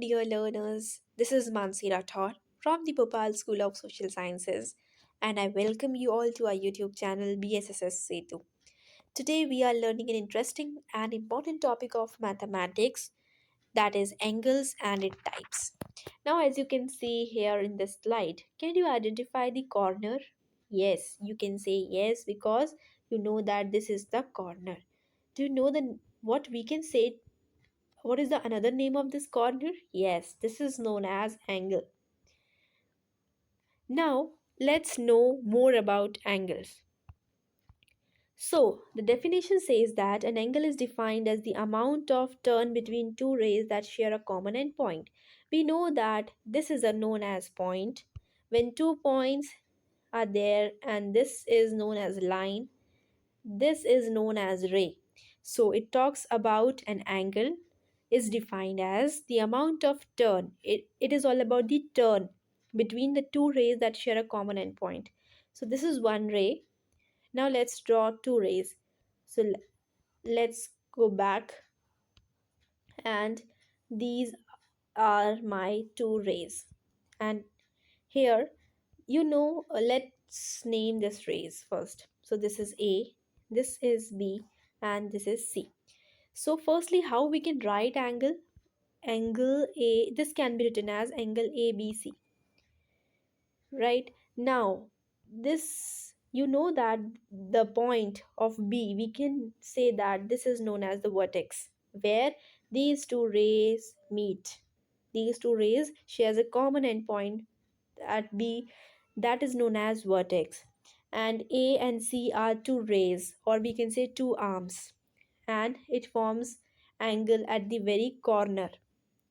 dear learners. This is Mansi Rathod from the Bhopal School of Social Sciences, and I welcome you all to our YouTube channel BSSS Setu. Today, we are learning an interesting and important topic of mathematics, that is angles and its types. Now, as you can see here in this slide, can you identify the corner? Yes, you can say yes because you know that this is the corner. Do you know what we can say? What is the another name of this corner? Yes, this is known as angle. Now, let's know more about angles. So, the definition says that an angle is defined as the amount of turn between two rays that share a common endpoint. We know that this is a known as point. When two points are there and this is known as line, this is known as ray. So, it talks about an angle is defined as the amount of turn. It is all about the turn between the two rays that share a common endpoint. So this is one ray. Now let's draw two rays. So let's go back, and these are my two rays. And here, let's name this rays first. So this is A, this is B, and this is C. So firstly, how we can write angle A, this can be written as angle ABC. Right now, this, you know that the point of B, we can say that this is known as the vertex where these two rays meet. These two rays shares a common endpoint at B, that is known as vertex. And A and C are two rays, or we can say two arms, and it forms angle at the very corner.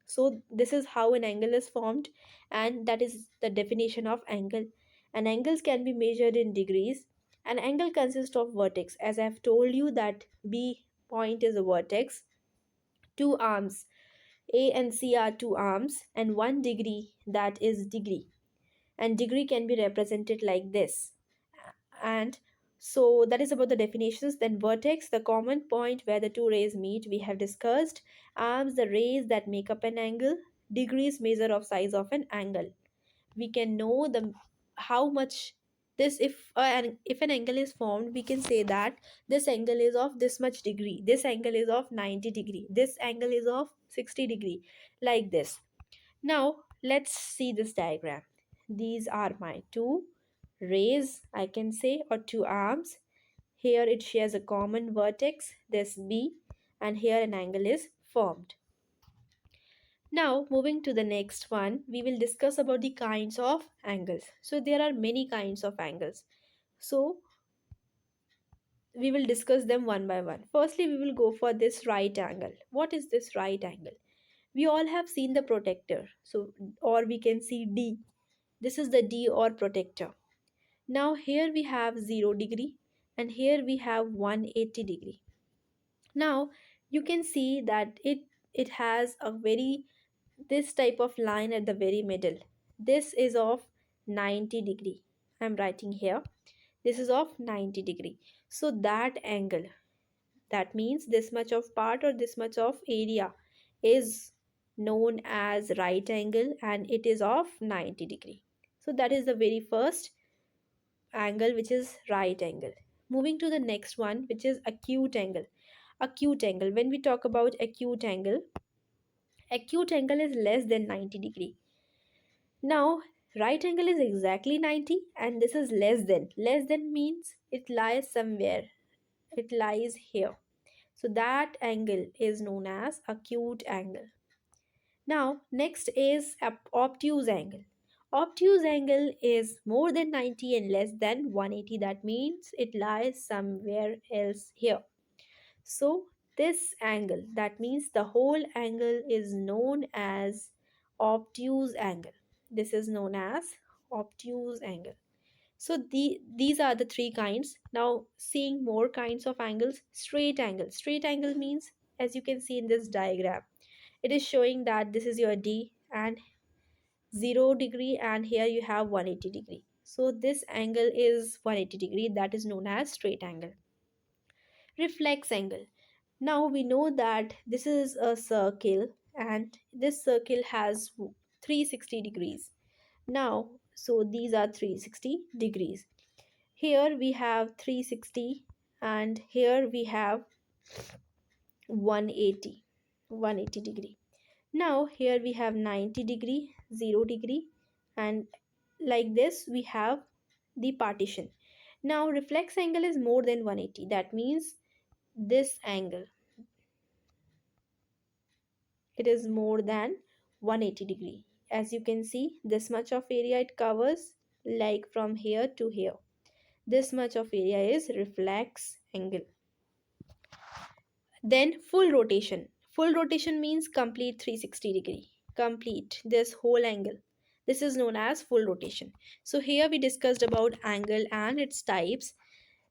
So this is how an angle is formed, and that is the definition of angle. And angles can be measured in degrees. An angle consists of vertex, as I have told you that B point is a vertex, two arms A and C are two arms, and 1 degree, that is degree. And degree can be represented like this. And so that is about the definitions. Then vertex, the common point where the two rays meet, we have discussed. Arms, the rays that make up an angle. Degrees, measure of size of an angle. We can know the how much this, if an angle is formed, we can say that this angle is of this much degree, this angle is of 90 degree, this angle is of 60 degree, like this. Now, let's see this diagram. These are my two rays, I can say, or two arms. Here it shares a common vertex, this B, and here an angle is formed. Now, moving to the next one, we will discuss about the kinds of angles. So, there are many kinds of angles. So, we will discuss them one by one. Firstly, we will go for this right angle. What is this right angle? We all have seen the protector. So, or we can see D. This is the D or protector. Now here we have 0 degree and here we have 180 degree. Now you can see that it has a very, this type of line at the very middle. This is of 90 degree. I'm writing here. This is of 90 degree. So that angle, that means this much of part or this much of area, is known as right angle and it is of 90 degree. So that is the very first angle, which is right angle. Moving to the next one, which is acute angle. Acute angle, when we talk about acute angle is less than 90 degree. Now right angle is exactly 90 and this is less than. Less than means it lies somewhere, it lies here. So that angle is known as acute angle. Now, next is obtuse angle. Obtuse angle is more than 90 and less than 180. That means it lies somewhere else here. So, this angle, that means the whole angle, is known as obtuse angle. This is known as obtuse angle. So, these are the three kinds. Now, seeing more kinds of angles, straight angle. Straight angle means, as you can see in this diagram, it is showing that this is your D and 0 degree and here you have 180 degree. So this angle is 180 degree, that is known as straight angle. Reflex angle. Now we know that this is a circle and this circle has 360 degrees. Now, so these are 360 degrees. Here we have 360, and here we have 180, 180 degree. Now here we have 90 degree, 0 degree, and like this we have the partition. Now reflex angle is more than 180. That means this angle, it is more than 180 degree. As you can see, this much of area it covers, like from here to here. This much of area is reflex angle. Then full rotation. Full rotation means complete 360 degree. Complete this whole angle. This is known as full rotation. So here we discussed about angle and its types.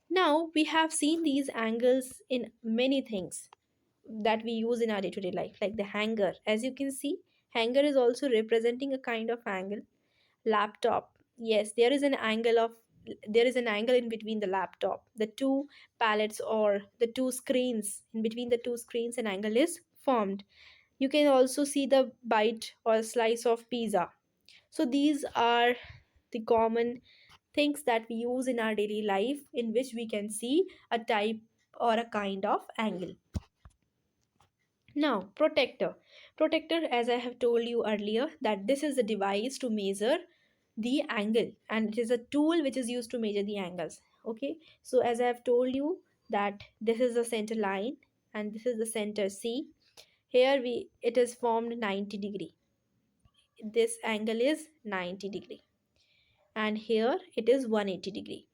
Now we have seen these angles in many things that we use in our day-to-day life, like the hanger. As you can see, hanger is also representing a kind of angle. Laptop, yes, there is an angle in between the laptop, the two palettes or the two screens. In between the two screens an angle is formed. You can also see the bite or slice of pizza. So these are the common things that we use in our daily life in which we can see a type or a kind of angle. Now, protector. Protector, as I have told you earlier, that this is a device to measure the angle, and it is a tool which is used to measure the angles. Okay, so as I have told you that this is the center line and this is the center C. Here it is formed 90 degree. This angle is 90 degree, and here it is 180 degree.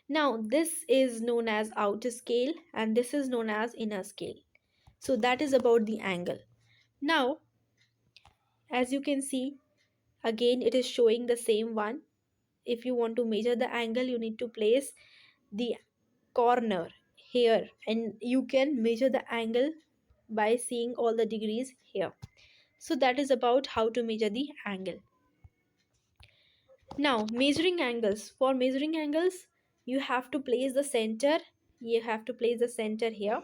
Now this is known as outer scale and this is known as inner scale. So that is about the angle. Now, as you can see, again it is showing the same one. If you want to measure the angle, you need to place the corner here, and you can measure the angle by seeing all the degrees here. So that is about how to measure the angle. Now, measuring angles. For measuring angles, you have to place the center. You have to place the center here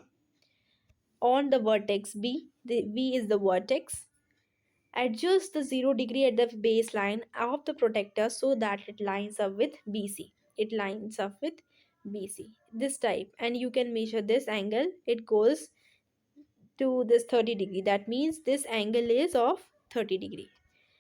on the vertex B. The V is the vertex. Adjust the 0 degree at the baseline of the protector so that it lines up with BC. It lines up with BC. This type, and you can measure this angle. It goes to this 30 degree. That means this angle is of 30 degree.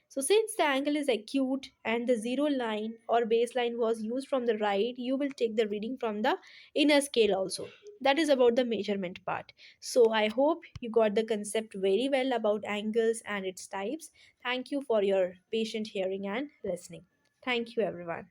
So since the angle is acute and the zero line or baseline was used from the right, you will take the reading from the inner scale also. That is about the measurement part. So I hope you got the concept very well about angles and its types. Thank you for your patient hearing and listening. Thank you everyone.